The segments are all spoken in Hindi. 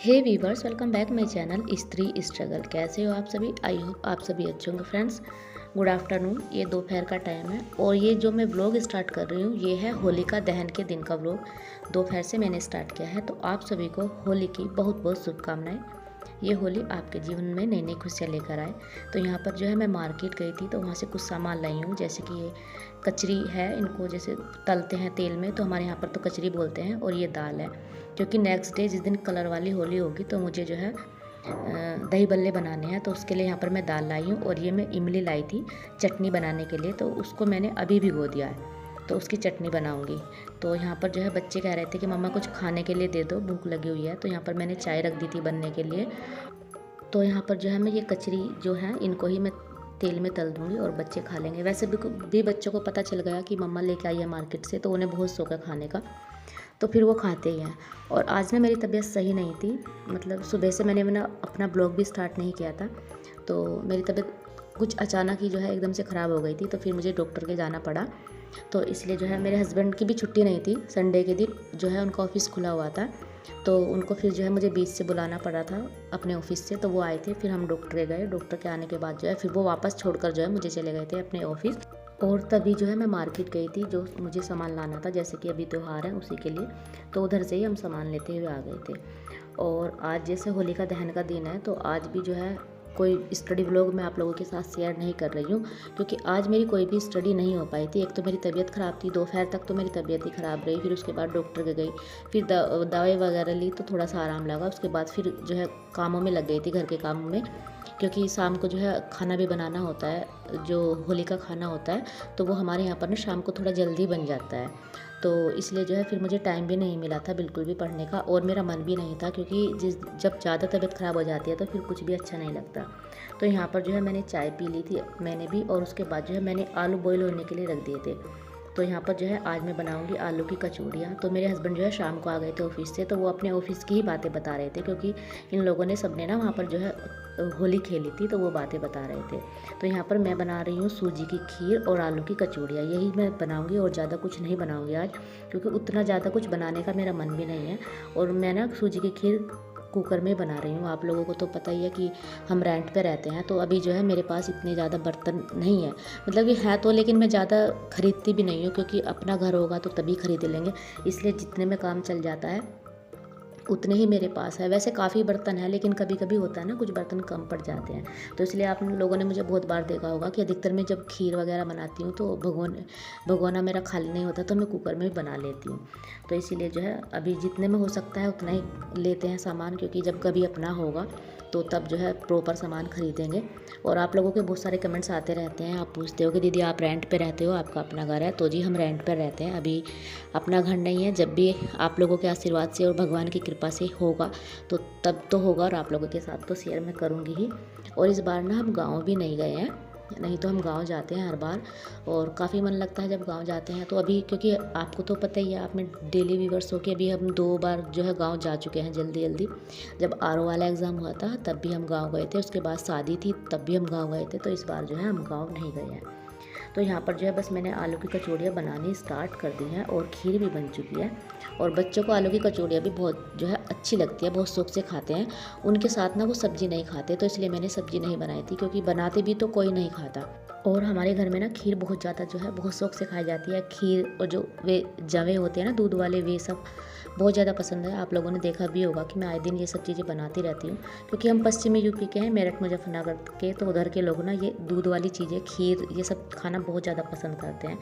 Hey viewers, welcome back my channel स्त्री स्ट्रगल। कैसे हो आप सभी? आई होप आप सभी अच्छे होंगे। Friends, good afternoon. ये दोपहर का टाइम है और ये जो मैं व्लॉग स्टार्ट कर रही हूँ ये है होलिका दहन के दिन का व्लॉग। दोपहर से मैंने स्टार्ट किया है। तो आप सभी को होली की बहुत बहुत शुभकामनाएं। ये होली आपके जीवन में नई नई खुशियाँ लेकर आए। तो यहाँ पर जो है मैं मार्केट गई थी तो वहाँ से कुछ सामान लाई हूँ, जैसे कि ये कचरी है, इनको जैसे तलते हैं तेल में, तो हमारे यहाँ पर तो कचरी बोलते हैं। और ये दाल है, क्योंकि नेक्स्ट डे जिस दिन कलर वाली होली होगी तो मुझे जो है दही बल्ले बनाने हैं। तो उसके लिए यहाँ पर मैं दाल लाई हूँ और ये मैं इमली लाई थी चटनी बनाने के लिए, तो उसको मैंने अभी भिगो दिया है, तो उसकी चटनी बनाऊंगी। तो यहाँ पर जो है बच्चे कह रहे थे कि मम्मा कुछ खाने के लिए दे दो, भूख लगी हुई है। तो यहाँ पर मैंने चाय रख दी थी बनने के लिए। तो यहाँ पर जो है मैं ये कचरी जो है इनको ही मैं तेल में तल दूँगी और बच्चे खा लेंगे। वैसे भी बच्चों को पता चल गया कि मम्मा लेके आई है मार्केट से, तो उन्हें बहुत शौक है खाने का, तो फिर वो खाते ही हैं। और आज ना मेरी तबीयत सही नहीं थी, मतलब सुबह से मैंने अपना ब्लॉग भी स्टार्ट नहीं किया था, तो मेरी तबीयत कुछ अचानक ही जो है एकदम से ख़राब हो गई थी, तो फिर मुझे डॉक्टर के जाना पड़ा। तो इसलिए जो है मेरे हस्बैंड की भी छुट्टी नहीं थी, संडे के दिन जो है उनका ऑफिस खुला हुआ था, तो उनको फिर जो है मुझे बीच से बुलाना पड़ा था अपने ऑफिस से। तो वो आए थे, फिर हम डॉक्टर के गए। डॉक्टर के आने के बाद जो है फिर वो वापस छोड़कर जो है मुझे चले गए थे अपने ऑफिस। और तभी जो है मैं मार्केट गई थी, जो मुझे सामान लाना था, जैसे कि अभी त्यौहार है उसी के लिए, तो उधर से ही हम सामान लेते हुए आ गए थे। और आज जैसे होलिका दहन का दिन है, तो आज भी जो है कोई स्टडी व्लॉग मैं आप लोगों के साथ शेयर नहीं कर रही हूँ, क्योंकि आज मेरी कोई भी स्टडी नहीं हो पाई थी। एक तो मेरी तबीयत ख़राब थी, दोपहर तक तो मेरी तबीयत ही ख़राब रही, फिर उसके बाद डॉक्टर के गई, फिर दवाई वगैरह ली तो थोड़ा सा आराम लगा। उसके बाद फिर जो है कामों में लग गई थी, घर के कामों में, क्योंकि शाम को जो है खाना भी बनाना होता है, जो होली का खाना होता है, तो वो हमारे यहाँ पर ना शाम को थोड़ा जल्दी बन जाता है। तो इसलिए जो है फिर मुझे टाइम भी नहीं मिला था बिल्कुल भी पढ़ने का, और मेरा मन भी नहीं था, क्योंकि जब ज़्यादा तबीयत ख़राब हो जाती है तो फिर कुछ भी अच्छा नहीं लगता। तो यहाँ पर जो है मैंने चाय पी ली थी मैंने भी, और उसके बाद जो है मैंने आलू बॉईल होने के लिए रख दिए थे। तो यहाँ पर जो है आज मैं बनाऊंगी आलू की कचौड़ियाँ। तो मेरे हस्बैंड जो है शाम को आ गए थे ऑफिस से, तो वो अपने ऑफिस की ही बातें बता रहे थे, क्योंकि इन लोगों ने सबने ना वहाँ पर जो है होली खेली थी, तो वो बातें बता रहे थे। तो यहाँ पर मैं बना रही हूँ सूजी की खीर और आलू की कचौड़ियाँ, यही मैं बनाऊँगी और ज़्यादा कुछ नहीं बनाऊँगी आज, क्योंकि उतना ज़्यादा कुछ बनाने का मेरा मन भी नहीं है। और मैं ना सूजी की खीर कुकर में बना रही हूँ। आप लोगों को तो पता ही है कि हम रेंट पे रहते हैं, तो अभी जो है मेरे पास इतने ज़्यादा बर्तन नहीं है, मतलब कि है तो, लेकिन मैं ज़्यादा ख़रीदती भी नहीं हूँ, क्योंकि अपना घर होगा तो तभी खरीद लेंगे, इसलिए जितने में काम चल जाता है उतने ही मेरे पास है। वैसे काफ़ी बर्तन है, लेकिन कभी कभी होता है ना, कुछ बर्तन कम पड़ जाते हैं, तो इसलिए आप लोगों ने मुझे बहुत बार देखा होगा कि अधिकतर मैं जब खीर वगैरह बनाती हूँ तो भगोना मेरा खाली नहीं होता, तो मैं कुकर में भी बना लेती हूँ। तो इसीलिए जो है अभी जितने में हो सकता है उतना ही लेते हैं सामान, क्योंकि जब कभी अपना होगा तो तब जो है प्रॉपर सामान खरीदेंगे। और आप लोगों के बहुत सारे कमेंट्स आते रहते हैं, आप पूछते हो कि दीदी आप रेंट पे रहते हो, आपका अपना घर है? तो जी हम रेंट पर रहते हैं, अभी अपना घर नहीं है। जब भी आप लोगों के आशीर्वाद से और भगवान की कृपा से होगा तो तब तो होगा, और आप लोगों के साथ तो शेयर मैं करूँगी ही। और इस बार ना हम गाँव भी नहीं गए हैं, नहीं तो हम गांव जाते हैं हर बार, और काफ़ी मन लगता है जब गांव जाते हैं। तो अभी क्योंकि आपको तो पता ही है, आप में डेली व्यूवर्स हो के अभी हम 2 बार जो है गांव जा चुके हैं जल्दी जल्दी। जब आरओ वाला एग्ज़ाम हुआ था तब भी हम गांव गए थे, उसके बाद शादी थी तब भी हम गांव गए थे, तो इस बार जो है हम गांव नहीं गए हैं। तो यहाँ पर जो है बस मैंने आलू की कचौड़ियाँ बनानी स्टार्ट कर दी हैं, और खीर भी बन चुकी है। और बच्चों को आलू की कचौड़ियाँ भी बहुत जो है अच्छी लगती है, बहुत शौक से खाते हैं। उनके साथ ना वो सब्ज़ी नहीं खाते, तो इसलिए मैंने सब्ज़ी नहीं बनाई थी, क्योंकि बनाते भी तो कोई नहीं खाता। और हमारे घर में ना खीर बहुत ज़्यादा जो है बहुत शौक से खाई जाती है। खीर और जो वे जवे होते हैं ना दूध वाले, वे सब बहुत ज़्यादा पसंद है। आप लोगों ने देखा भी होगा कि मैं आए दिन ये सब चीज़ें बनाती रहती हूँ, क्योंकि हम पश्चिमी यूपी के हैं, मेरठ मुजफ्फरनगर के, तो उधर के लोग ना ये दूध वाली चीज़ें, खीर, ये सब खाना बहुत ज़्यादा पसंद करते हैं।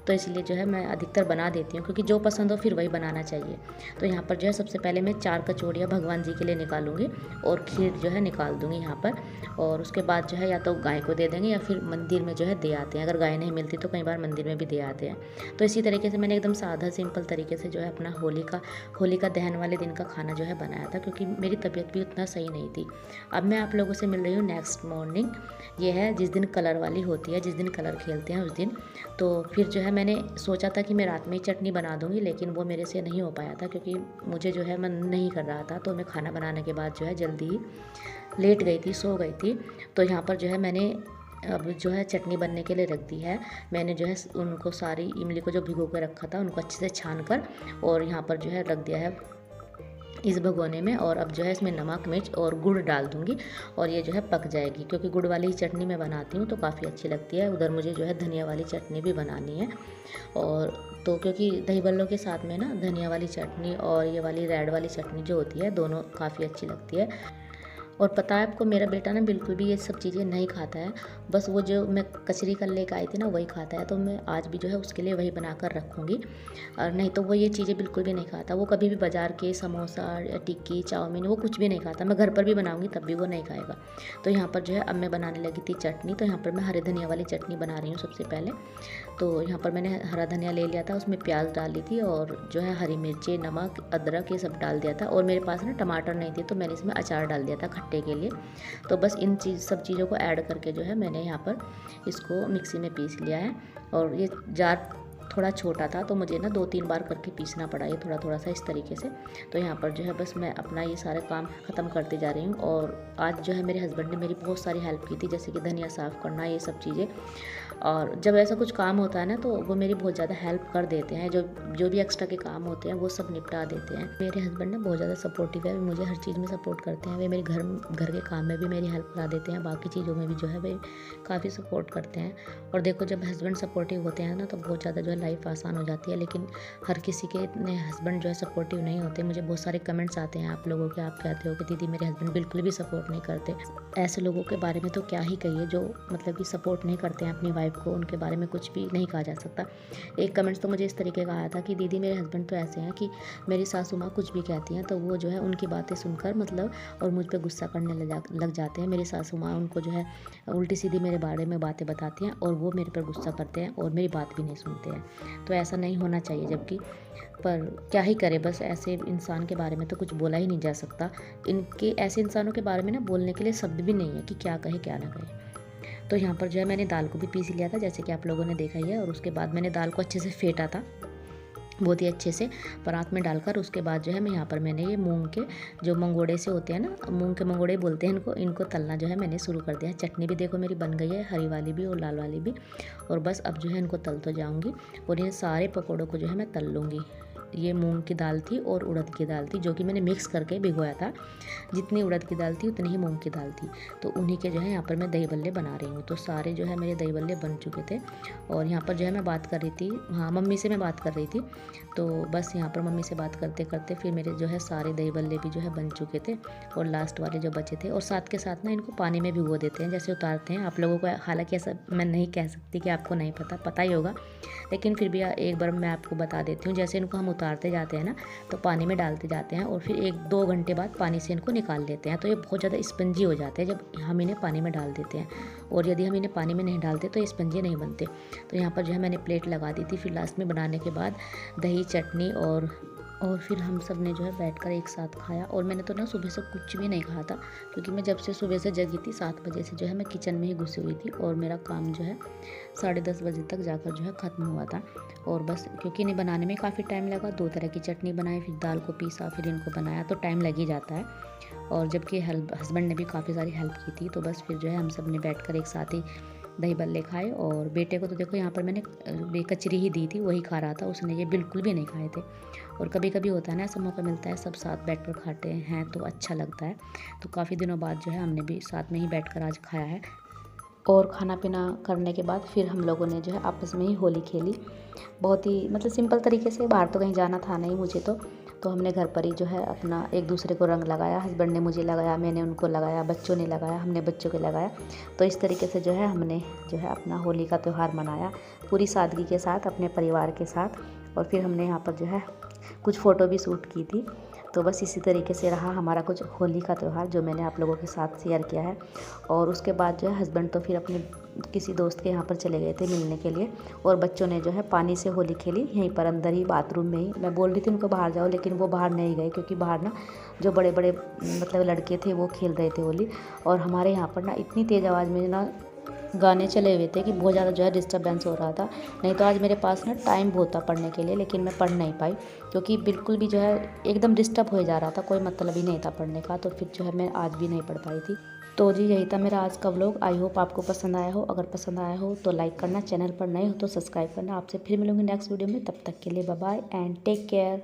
तो इसलिए जो है मैं अधिकतर बना देती हूँ, क्योंकि जो पसंद हो फिर वही बनाना चाहिए। तो यहाँ पर जो है सबसे पहले मैं 4 कचौड़ियाँ भगवान जी के लिए निकालूंगी, और खीर जो है निकाल दूँगी यहाँ पर। और उसके बाद जो है या तो गाय को दे देंगे या फिर मंदिर में जो है दे आते हैं। अगर गाय नहीं मिलती तो कई बार मंदिर में भी दे आते हैं। तो इसी तरीके से मैंने एकदम सादा सिंपल तरीके से जो है अपना होलिका दहन वाले दिन का खाना जो है बनाया था, क्योंकि मेरी तबीयत भी उतना सही नहीं थी। अब मैं आप लोगों से मिल रही हूँ नेक्स्ट मॉर्निंग, ये है जिस दिन कलर वाली होती है, जिस दिन कलर खेलते हैं उस दिन। तो फिर जो है मैंने सोचा था कि मैं रात में ही चटनी बना दूँगी, लेकिन वो मेरे से नहीं हो पाया था, क्योंकि मुझे जो है मन नहीं कर रहा था। तो मैं खाना बनाने के बाद जो है जल्दी ही लेट गई थी, सो गई थी। तो यहाँ पर जो है मैंने अब जो है चटनी बनने के लिए रख दी है। मैंने जो है उनको सारी इमली को जो भिगो के रखा था उनको अच्छे से छान कर, और यहाँ पर जो है रख दिया है इस भगोने में। और अब जो है इसमें नमक, मिर्च और गुड़ डाल दूँगी और ये जो है पक जाएगी, क्योंकि गुड़ वाली ही चटनी मैं बनाती हूँ तो काफ़ी अच्छी लगती है। उधर मुझे जो है धनिया वाली चटनी भी बनानी है। और तो क्योंकि दही बल्लों के साथ में ना धनिया वाली चटनी और ये वाली रेड वाली चटनी जो होती है, दोनों काफ़ी अच्छी लगती है। और पता है आपको, मेरा बेटा ना बिल्कुल भी ये सब चीज़ें नहीं खाता है। बस वो जो मैं कचरी कल लेकर आई थी ना वही खाता है, तो मैं आज भी जो है उसके लिए वही बनाकर रखूँगी। और नहीं तो वो ये चीज़ें बिल्कुल भी नहीं खाता। वो कभी भी बाज़ार के समोसा या टिक्की, चाउमीन, वो कुछ भी नहीं खाता। मैं घर पर भी बनाऊँगी तब भी वो नहीं खाएगा। तो यहाँ पर जो है अब मैं बनाने लगी थी चटनी। तो यहाँ पर मैं हरे धनिया वाली चटनी बना रही हूँ सबसे पहले। तो यहाँ पर मैंने हरा धनिया ले लिया था, उसमें प्याज डाल ली थी और जो है हरी मिर्ची, नमक, अदरक ये सब डाल दिया था। और मेरे पास ना टमाटर नहीं थे तो मैंने इसमें अचार डाल दिया था खट्टे के लिए। तो बस इन सब चीज़ों को ऐड करके जो है मैंने यहाँ पर इसको मिक्सी में पीस लिया है। और ये जार थोड़ा छोटा था तो मुझे ना 2-3 बार करके पीसना पड़ा ये थोड़ा थोड़ा सा इस तरीके से। तो यहाँ पर जो है बस मैं अपना ये सारे काम ख़त्म करते जा रही हूँ। और आज जो है मेरे हस्बैंड ने मेरी बहुत सारी हेल्प की थी, जैसे कि धनिया साफ़ करना, ये सब चीज़ें। और जब ऐसा कुछ काम होता है ना तो वो मेरी बहुत ज़्यादा हेल्प कर देते हैं। जो जो भी एक्स्ट्रा के काम होते हैं वो सब निपटा देते हैं। मेरे हस्बैंड ना बहुत ज़्यादा सपोर्टिव है, मुझे हर चीज़ में सपोर्ट करते हैं। वे मेरे घर के काम में भी मेरी हेल्प करा देते हैं, बाकी चीज़ों में भी जो है वे काफ़ी सपोर्ट करते हैं। और देखो, जब हस्बैंड सपोर्टिव होते हैं ना तो बहुत ज़्यादा जो है लाइफ आसान हो जाती है। लेकिन हर किसी के इतने हस्बैंड जो है सपोर्टिव नहीं होते। मुझे बहुत सारे कमेंट्स आते हैं आप लोगों के, आप कहते हो कि दीदी मेरे हस्बैंड बिल्कुल भी सपोर्ट नहीं करते। ऐसे लोगों के बारे में तो क्या ही कहिए, जो मतलब कि सपोर्ट नहीं करते हैं अपनी वाइफ को, उनके बारे में कुछ भी नहीं कहा जा सकता। एक कमेंट्स तो मुझे इस तरीके का आया था कि दीदी मेरे हस्बैंड तो ऐसे हैं कि मेरी सासू माँ कुछ भी कहती हैं तो वो जो है उनकी बातें सुनकर मतलब और मुझ पे गुस्सा करने लग जाते हैं। मेरी सासू माँ उनको जो है उल्टी सीधी मेरे बारे में बातें बताती हैं और वो मेरे पर गुस्सा करते हैं और मेरी बात भी नहीं सुनते हैं। तो ऐसा नहीं होना चाहिए, जबकि पर क्या ही करे, बस ऐसे इंसान के बारे में तो कुछ बोला ही नहीं जा सकता। इनके ऐसे इंसानों के बारे में ना बोलने के लिए शब्द भी नहीं है कि क्या कहे क्या ना कहे। तो यहाँ पर जो है मैंने दाल को भी पीस लिया था, जैसे कि आप लोगों ने देखा ही है। और उसके बाद मैंने दाल को अच्छे से फेंटा था, बहुत ही अच्छे से परात में डालकर। उसके बाद जो है मैं यहाँ पर मैंने ये मूंग के जो मंगोड़े से होते हैं ना, मूंग के मंगोड़े बोलते हैं इनको तलना जो है मैंने शुरू कर दिया है। चटनी भी देखो मेरी बन गई है, हरी वाली भी और लाल वाली भी। और बस अब जो है इनको तल तो जाऊँगी और इन सारे पकौड़ों को जो है मैं तल लूँगी। ये मूंग की दाल थी और उड़द की दाल थी, जो कि मैंने मिक्स करके भिगोया था। जितनी उड़द की दाल थी उतनी ही मूंग की दाल थी। तो उन्हीं के जो है यहाँ पर मैं दही बल्ले बना रही हूँ। तो सारे जो है मेरे दही बल्ले बन चुके थे। और यहाँ पर जो है मैं बात कर रही थी, हाँ मम्मी से मैं बात कर रही थी। तो बस यहाँ पर मम्मी से बात करते करते फिर मेरे जो है सारे दही बल्ले भी जो है बन चुके थे और लास्ट वाले जो बचे थे। और साथ के साथ ना इनको पानी में भिगो देते हैं जैसे उतारते हैं। आप लोगों को हालांकि ऐसा मैं नहीं कह सकती कि आपको नहीं पता ही होगा, लेकिन फिर भी एक बार मैं आपको बता देती हूँ। जैसे इनको हम उतारते जाते हैं ना तो पानी में डालते जाते हैं और फिर 1-2 घंटे बाद पानी से इनको निकाल लेते हैं। तो ये बहुत ज़्यादा स्पंजी हो जाते हैं जब हम इन्हें पानी में डाल देते हैं। और यदि हम इन्हें पानी में नहीं डालते तो ये स्पंजी नहीं बनते। तो यहाँ पर जो है मैंने प्लेट लगा दी थी। फिर लास्ट में बनाने के बाद दही, चटनी और फिर हम सब ने जो है बैठकर एक साथ खाया। और मैंने तो ना सुबह से कुछ भी नहीं खाया था, क्योंकि मैं जब से सुबह से जगी थी 7 बजे से जो है मैं किचन में ही घुसी हुई थी। और मेरा काम जो है 10:30 बजे तक जाकर जो है ख़त्म हुआ था। और बस क्योंकि इन्हें बनाने में काफ़ी टाइम लगा, 2 तरह की चटनी बनाई, फिर दाल को पीसा, फिर इनको बनाया, तो टाइम लग ही जाता है। और जबकि हस्बैंड ने भी काफ़ी सारी हेल्प की थी। तो बस फिर जो है हम सब ने बैठकर एक साथ ही दही बल्ले खाए। और बेटे को तो देखो यहाँ पर मैंने कचरी ही दी थी, वही खा रहा था, उसने ये बिल्कुल भी नहीं खाए थे। और कभी कभी होता है ना, ऐसा मौका मिलता है सब साथ बैठकर खाते हैं तो अच्छा लगता है। तो काफ़ी दिनों बाद जो है हमने भी साथ में ही बैठकर आज खाया है। और खाना पीना करने के बाद फिर हम लोगों ने जो है आपस में ही होली खेली, बहुत ही मतलब सिंपल तरीके से। बाहर तो कहीं जाना था नहीं मुझे तो हमने घर पर ही जो है अपना एक दूसरे को रंग लगाया। हस्बैंड ने मुझे लगाया, मैंने उनको लगाया, बच्चों ने लगाया, हमने बच्चों को लगाया। तो इस तरीके से जो है हमने जो है अपना होली का त्यौहार मनाया पूरी सादगी के साथ अपने परिवार के साथ। और फिर हमने यहाँ पर जो है कुछ फ़ोटो भी शूट की थी। तो बस इसी तरीके से रहा हमारा कुछ होली का त्यौहार, जो मैंने आप लोगों के साथ शेयर किया है। और उसके बाद जो है हस्बैंड तो फिर अपने किसी दोस्त के यहाँ पर चले गए थे मिलने के लिए। और बच्चों ने जो है पानी से होली खेली यहीं पर अंदर ही, बाथरूम में ही। मैं बोल रही थी उनको बाहर जाओ, लेकिन वो बाहर नहीं गए, क्योंकि बाहर ना जो बड़े बड़े मतलब लड़के थे वो खेल रहे थे होली। और हमारे यहाँ पर ना इतनी तेज़ आवाज़ में ना गाने चले हुए थे कि बहुत ज़्यादा जो है डिस्टर्बेंस हो रहा था। नहीं तो आज मेरे पास ना टाइम बहुत था पढ़ने के लिए, लेकिन मैं पढ़ नहीं पाई, क्योंकि बिल्कुल भी जो है एकदम डिस्टर्ब हो जा रहा था, कोई मतलब ही नहीं था पढ़ने का। तो फिर जो है मैं आज भी नहीं पढ़ पाई थी। तो जी यही था मेरा आज का व्लॉग। आई होप आपको पसंद आया हो। अगर पसंद आया हो तो लाइक करना, चैनल पर नए हो तो सब्सक्राइब करना। आपसे फिर मिलूंगी नेक्स्ट वीडियो में, तब तक के लिए bye bye and take care.